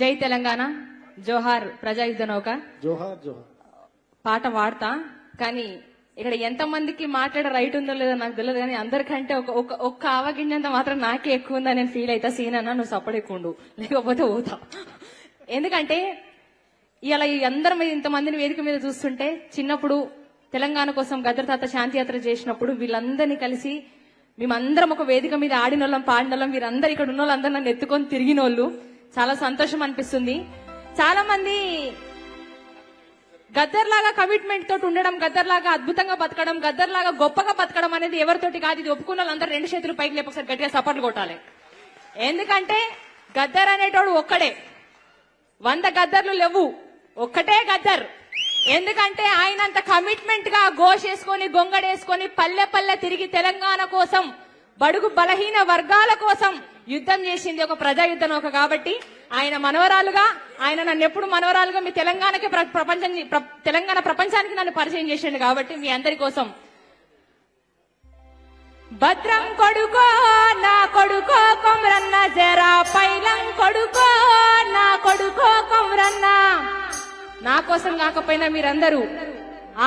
జై తెలంగాణ, జోహార్ ప్రజాయుద్ధ నౌక. జోహార్ జోహార్ పాట వాడతా, కానీ ఇక్కడ ఎంత మందికి మాట్లాడే రైట్ ఉందో లేదో నాకు తెలియదు, కానీ అందరికంటే ఒక్క ఆవగింజంత మాత్రం నాకే ఎక్కువ ఉందని నేను ఫీల్ అవుతా. సీన్ అన్నా నువ్వు సపడెక్కుండు, లేకపోతే పోతా. ఎందుకంటే ఇలా అందరి మీద ఇంతమందిని వేదిక మీద చూస్తుంటే, చిన్నప్పుడు తెలంగాణ కోసం గద్దర్ తాత శాంతియాత్ర చేసినప్పుడు వీళ్ళందరినీ కలిసి మేమందరం ఒక వేదిక మీద ఆడినోళ్ళం, పాడినోళ్ళం, వీరందరూ ఇక్కడ ఉన్న వాళ్ళందరూ నన్ను ఎత్తుకొని తిరిగినోళ్ళు. చాలా సంతోషం అనిపిస్తుంది. చాలా మంది గద్దర్ లాగా కమిట్మెంట్ తోటి ఉండడం, గద్దర్ లాగా అద్భుతంగా బతకడం, గద్దర్ లాగా గొప్పగా బతకడం అనేది ఎవరితోటి కాదు. ఇది ఒప్పుకున్న వాళ్ళందరూ 2 చేతులు పైకి లేపి ఒకసారి గట్టిగా సపోర్ట్లు కొట్టాలి. ఎందుకంటే గద్దర్ అనేటోడు ఒక్కడే, 100 గద్దర్లు లేవు, ఒక్కటే గద్దర్. ఎందుకంటే ఆయన అంత కమిట్మెంట్ గా గోషేసుకొని గొంగడేసుకొని పల్లె పల్లె తిరిగి తెలంగాణ కోసం, బడుగు బలహీన వర్గాల కోసం యుద్ధం చేసింది ఒక ప్రజాయుద్ధ నౌక. కాబట్టి ఆయన మనవరాలుగా, ఆయన నన్ను ఎప్పుడు మనవరాలుగా మీ తెలంగాణకి తెలంగాణ ప్రపంచానికి నన్ను పరిచయం చేసిండు. కాబట్టి మీ అందరి కోసం భద్రం కొడుకో నా కొడుకో కొమ్రన్న, జరా పైలం కొడుకో నా కొడుకో కొమ్రన్న. నా కోసం కాకపోయినా మీరందరూ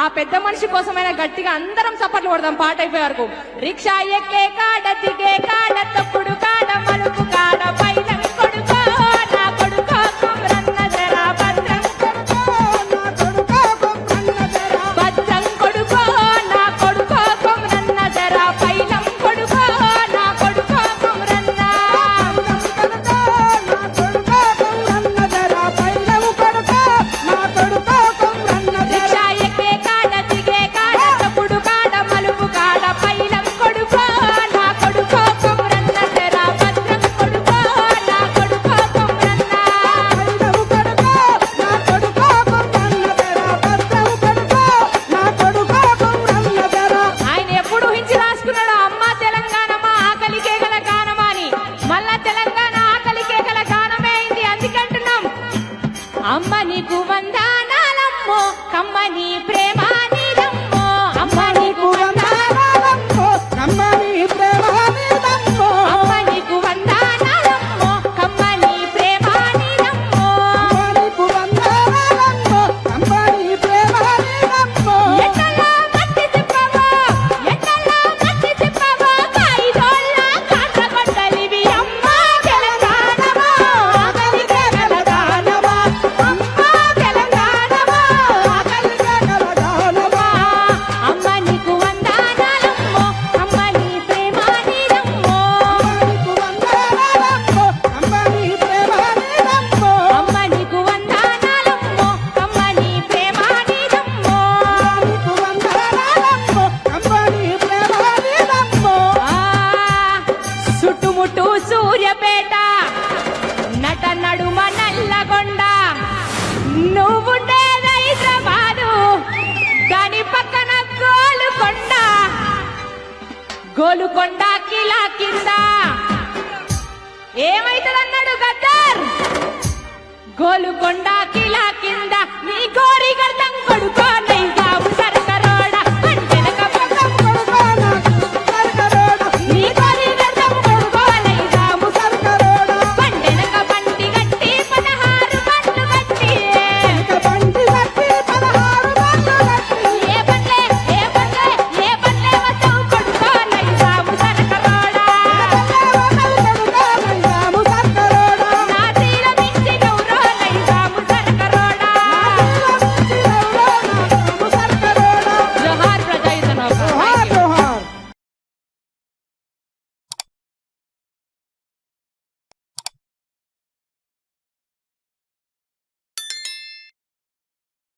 ఆ పెద్ద మనిషి కోసమైనా గట్టిగా అందరం చప్పట్లు కొడదాం పాట అయిపోయే వరకు. రిక్షా ఎక్కే కాడ దిగే కాడ తప్పుడు కాడ మలుపు కాడ పైలం కొడుకో నా కొడుకో కొమ్రన్న, జరా భద్రం కొడుకో నా కొడుకో కొమ్రన్న, జరా భద్రం కొడుకో నా కొడుకో కొమ్రన్న, జరా పైలం కొడుకో నా కొడుకో కొమ్రన్న. రిక్షా ఎక్కే కాడ దిగే కాడ తప్పుడు కాడ మలుపు కాడ పైలం కొడుకో నా కొడుకో కొమ్రన్న, జరా భద్రం కొడుకో నా కొడుకో కొమ్రన్న. ఆయన ఎప్పుడు ఊహించి రాసుకున్నాడు, అమ్మ తెలంగాణ మా ఆకలికే గల గానమా అని. మళ్ళా తెలంగాణ ఆకలికే గల గానమే అయింది. అందుకంటున్నాం, అమ్మ నీకు వందనాలమ్మో, కమ్మని ప్రేమ నీదమ్మో. అమ్మ నీకు వందనాలమ్మో, కమ్మని ప్రేమ నీదమ్మో. అమ్మ నీకు వందనాలమ్మో, కమ్మని ప్రేమ నీదమ్మో. ఎట్టలా మట్టి తిప్పవో, ఎట్టలా మట్టి తిప్పవో, ఐదోళ్ళ కాట్ల కొట్టలివి అమ్మ తెలంగాణమో, ఆకలికే గల గానమా. అమ్మ తెలంగాణమో, ఆకలికే గల గానమా. అమ్మ నీకు వందనాలమ్మో, కమ్మని ప్రేమ నీదమ్మో. అమ్మ నీకు వందనాలమ్మో, కమ్మని ప్రేమ నీదమ్మో. చుట్టుముట్టు సూర్యపేట, నట నడుమ నల్లగొండ, నువ్వుండేది హైదరాబాదు, దాని పక్కన గోలుకొండ. గోలుకొండ కిలా కింద ఏమైతుందన్నాడు గద్దర్, గోలుకొండ కిలా కింద నీ